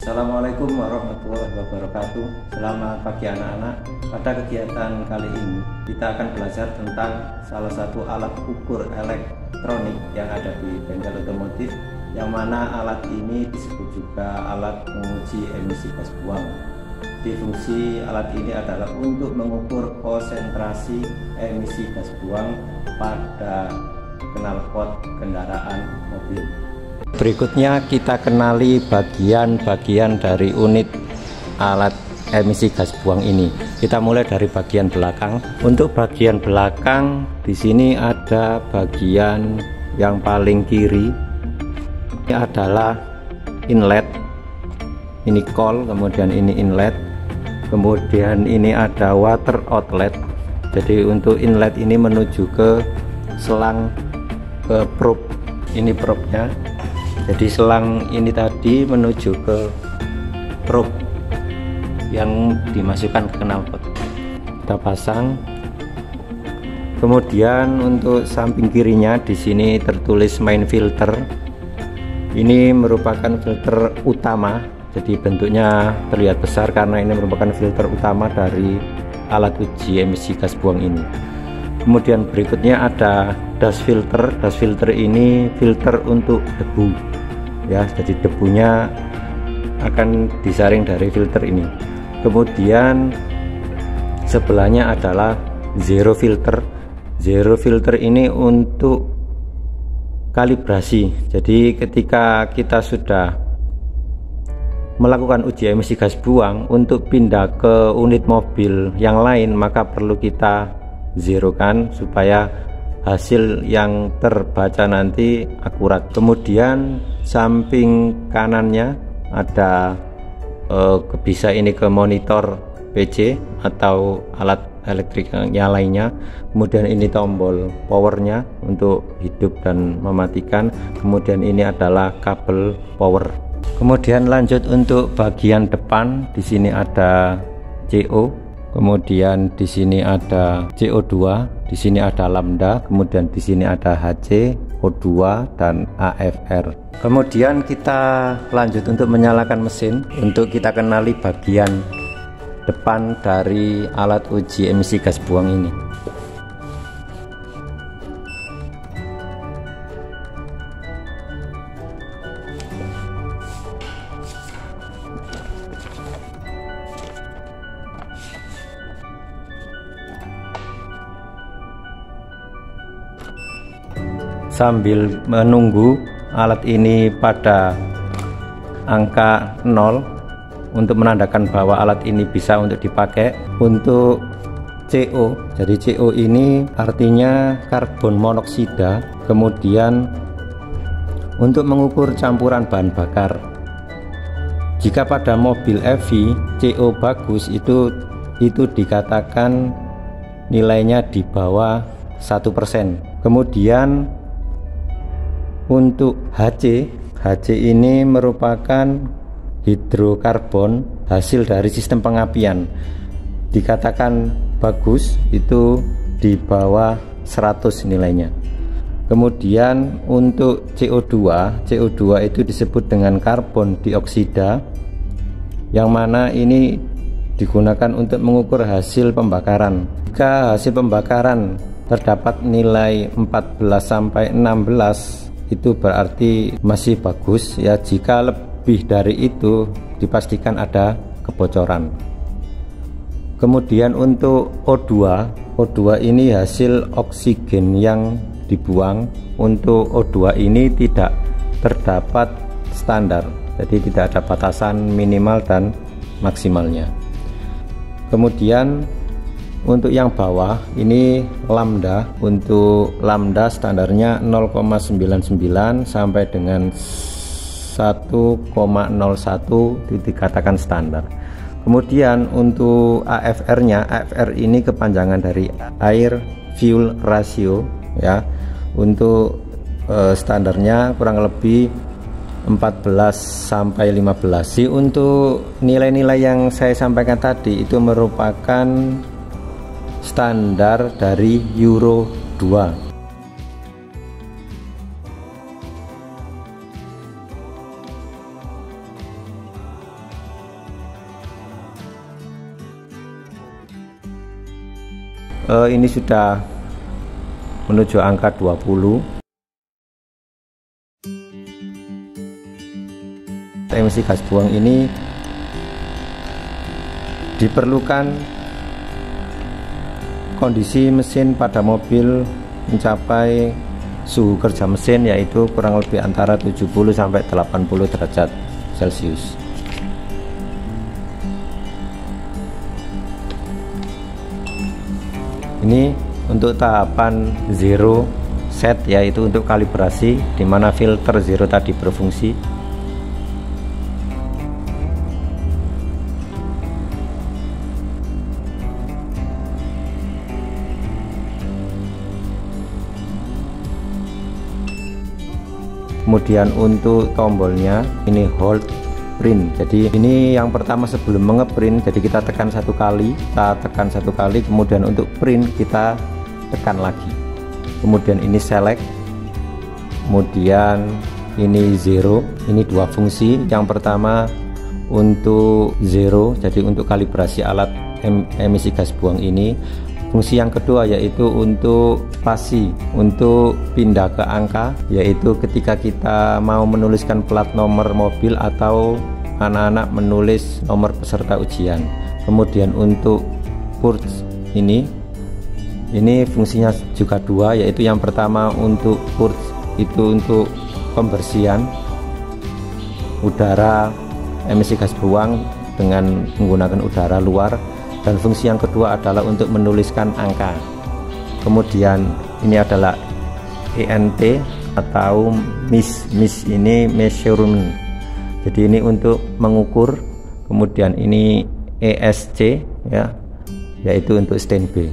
Assalamualaikum warahmatullahi wabarakatuh. Selamat pagi anak-anak. Pada kegiatan kali ini kita akan belajar tentang salah satu alat ukur elektronik yang ada di bengkel otomotif, yang mana alat ini disebut juga alat menguji emisi gas buang. Fungsi alat ini adalah untuk mengukur konsentrasi emisi gas buang pada knalpot kendaraan mobil. Berikutnya kita kenali bagian-bagian dari unit alat emisi gas buang ini. Kita mulai dari bagian belakang. Untuk bagian belakang di sini ada bagian yang paling kiri. Ini adalah inlet. Ini coil, kemudian ini inlet. Kemudian ini ada water outlet. Jadi untuk inlet ini menuju ke selang ke probe. Ini probe-nya. Jadi selang ini tadi menuju ke probe yang dimasukkan ke knalpot. Kita pasang. Kemudian untuk samping kirinya di sini tertulis main filter. Ini merupakan filter utama. Jadi bentuknya terlihat besar karena ini merupakan filter utama dari alat uji emisi gas buang ini. Kemudian berikutnya ada dust filter. Dust filter ini filter untuk debu. Ya, jadi debunya akan disaring dari filter ini. Kemudian sebelahnya adalah zero filter. Zero filter ini untuk kalibrasi. Jadi ketika kita sudah melakukan uji emisi gas buang untuk pindah ke unit mobil yang lain, maka perlu kita zerokan supaya hasil yang terbaca nanti akurat. Kemudian samping kanannya ada bisa ini ke monitor PC atau alat elektriknya lainnya. Kemudian ini tombol powernya untuk hidup dan mematikan. Kemudian ini adalah kabel power. Kemudian lanjut untuk bagian depan, di sini ada CO. Kemudian di sini ada CO2, di sini ada lambda, kemudian di sini ada HC, O2 dan AFR. Kemudian kita lanjut untuk menyalakan mesin. Untuk kita kenali bagian depan dari alat uji emisi gas buang ini. Sambil menunggu alat ini pada angka 0 untuk menandakan bahwa alat ini bisa untuk dipakai. Untuk CO, jadi CO ini artinya karbon monoksida. Kemudian untuk mengukur campuran bahan bakar, jika pada mobil EV CO bagus itu dikatakan nilainya di bawah 1%. Kemudian untuk HC ini merupakan hidrokarbon hasil dari sistem pengapian. Dikatakan bagus itu di bawah 100 nilainya. Kemudian untuk CO2 itu disebut dengan karbon dioksida, yang mana ini digunakan untuk mengukur hasil pembakaran. Jika hasil pembakaran terdapat nilai 14 sampai 16, itu berarti masih bagus ya. Jika lebih dari itu dipastikan ada kebocoran. Kemudian untuk O2 ini hasil oksigen yang dibuang. Untuk O2 ini tidak terdapat standar, jadi tidak ada batasan minimal dan maksimalnya. Kemudian untuk yang bawah ini lambda. Untuk lambda standarnya 0,99 sampai dengan 1,01 itu dikatakan standar. Kemudian untuk AFR-nya, AFR ini kepanjangan dari air fuel ratio ya. Untuk standarnya kurang lebih 14 sampai 15. Jadi untuk nilai-nilai yang saya sampaikan tadi itu merupakan standar dari Euro 2. Ini sudah menuju angka 20. Emisi gas buang ini diperlukan kondisi mesin pada mobil mencapai suhu kerja mesin yaitu kurang lebih antara 70 sampai 80 derajat Celcius. Ini untuk tahapan zero set, yaitu untuk kalibrasi di mana filter zero tadi berfungsi. Kemudian untuk tombolnya ini hold print. Jadi ini yang pertama sebelum mengeprint, jadi kita tekan satu kali, kemudian untuk print kita tekan lagi. Kemudian ini select, kemudian ini zero. Ini dua fungsi. Yang pertama untuk zero, jadi untuk kalibrasi alat emisi gas buang ini. Fungsi yang kedua yaitu untuk spasi, untuk pindah ke angka, yaitu ketika kita mau menuliskan plat nomor mobil atau anak-anak menulis nomor peserta ujian. Kemudian untuk purge ini fungsinya juga dua, yaitu yang pertama untuk purge itu untuk pembersihan udara emisi gas buang dengan menggunakan udara luar. Dan fungsi yang kedua adalah untuk menuliskan angka. Kemudian ini adalah ENT atau MIS ini measurement. Jadi ini untuk mengukur. Kemudian ini ESC ya, yaitu untuk standby.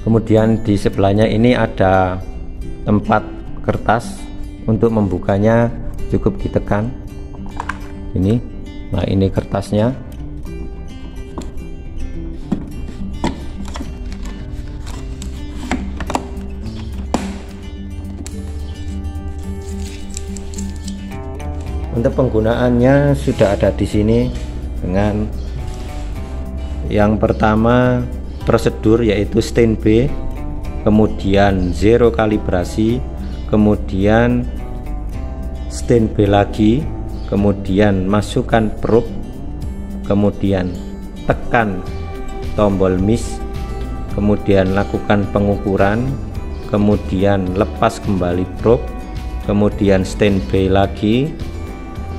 Kemudian di sebelahnya ini ada tempat kertas. Untuk membukanya cukup ditekan. Ini, nah ini kertasnya. Untuk penggunaannya sudah ada di sini dengan yang pertama prosedur yaitu standby, kemudian zero kalibrasi, kemudian standby lagi, kemudian masukkan probe, kemudian tekan tombol MIS, kemudian lakukan pengukuran, kemudian lepas kembali probe, kemudian standby lagi,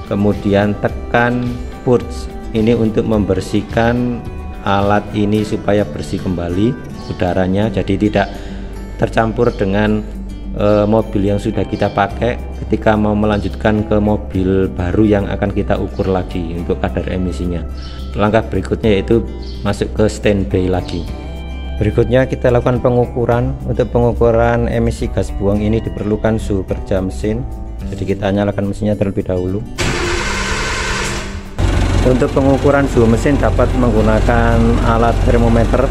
kemudian tekan purge. Ini untuk membersihkan alat ini supaya bersih kembali udaranya, jadi tidak tercampur dengan mobil yang sudah kita pakai ketika mau melanjutkan ke mobil baru yang akan kita ukur lagi untuk kadar emisinya. Langkah berikutnya yaitu masuk ke standby lagi. Berikutnya kita lakukan pengukuran. Untuk pengukuran emisi gas buang ini diperlukan suhu kerja mesin, jadi kita nyalakan mesinnya terlebih dahulu. Untuk pengukuran suhu mesin dapat menggunakan alat termometer.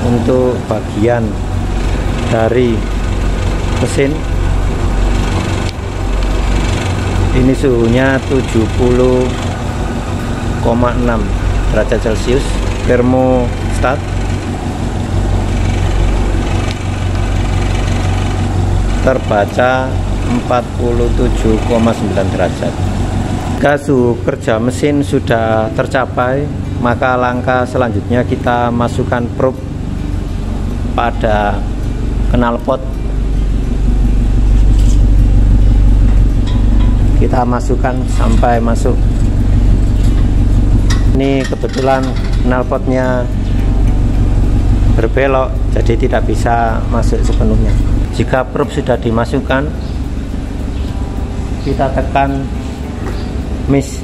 Untuk bagian dari mesin ini suhunya 70,6 derajat Celcius. Termostat terbaca 47,9 derajat. Jika suhu kerja mesin sudah tercapai, maka langkah selanjutnya kita masukkan probe pada knalpot. Kita masukkan sampai masuk. Ini kebetulan knalpotnya berbelok, jadi tidak bisa masuk sepenuhnya. Jika probe sudah dimasukkan, kita tekan MIS.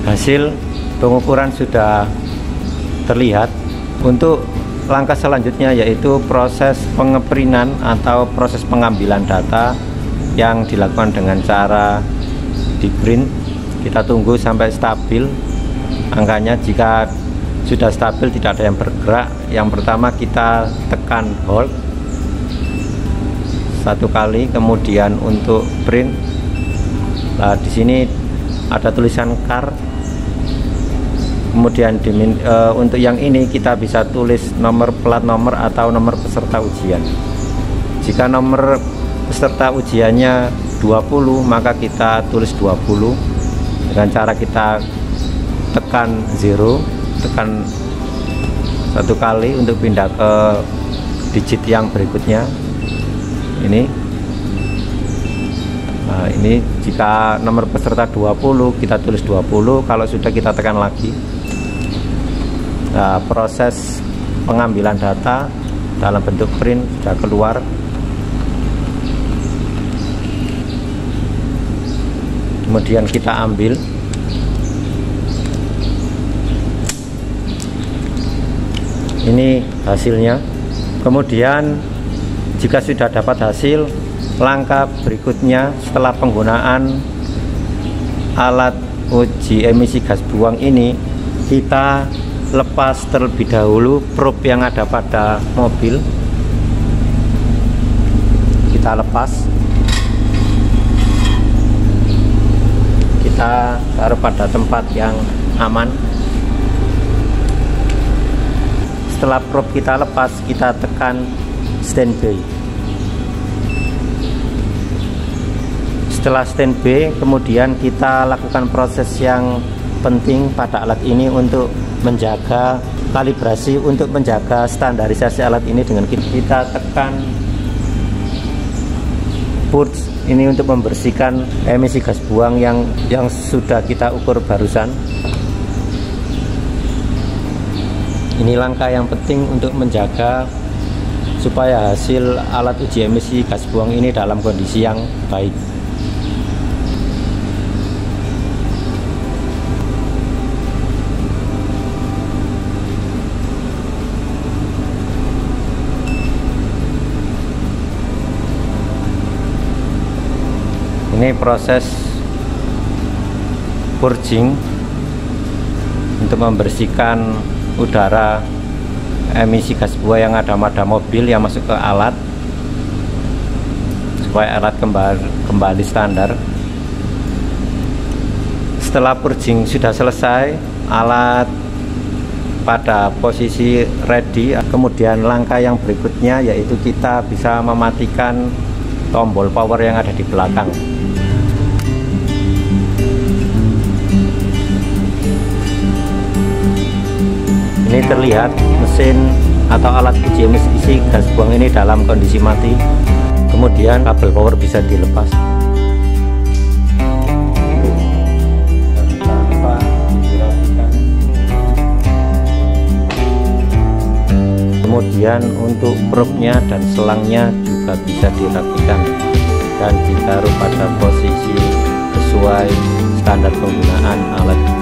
Hasil pengukuran sudah terlihat. Untuk langkah selanjutnya yaitu proses pengeprinan atau proses pengambilan data yang dilakukan dengan cara di print. Kita tunggu sampai stabil angkanya. Jika sudah stabil, tidak ada yang bergerak. Yang pertama kita tekan hold 1 kali, kemudian untuk print. Nah, di sini ada tulisan car. Kemudian untuk yang ini kita bisa tulis nomor plat nomor atau nomor peserta ujian. Jika nomor peserta ujiannya 20, maka kita tulis 20 dengan cara kita tekan 0, tekan 1 kali untuk pindah ke digit yang berikutnya. Ini. Nah, ini jika nomor peserta 20, kita tulis 20. Kalau sudah, kita tekan lagi. Nah, proses pengambilan data dalam bentuk print sudah keluar. Kemudian kita ambil. Ini hasilnya. Kemudian jika sudah dapat hasil, langkah berikutnya setelah penggunaan alat uji emisi gas buang ini, kita lepas terlebih dahulu probe yang ada pada mobil. Kita lepas, kita taruh pada tempat yang aman. Setelah probe kita lepas, kita tekan standby. Setelah standby, kemudian kita lakukan proses yang penting pada alat ini untuk menjaga kalibrasi, untuk menjaga standarisasi alat ini dengan kita tekan purge ini untuk membersihkan emisi gas buang yang sudah kita ukur barusan. Ini langkah yang penting untuk menjaga supaya hasil alat uji emisi gas buang ini dalam kondisi yang baik. Ini proses purging untuk membersihkan udara emisi gas buang yang ada pada mobil yang masuk ke alat, supaya alat kembali standar. Setelah purging sudah selesai, alat pada posisi ready. Kemudian langkah yang berikutnya yaitu kita bisa mematikan tombol power yang ada di belakang. Ini terlihat mesin atau alat uji emisi gas buang ini dalam kondisi mati. Kemudian kabel power bisa dilepas. Kemudian untuk probe-nya dan selangnya juga bisa dirapikan dan ditaruh pada posisi sesuai standar penggunaan alat.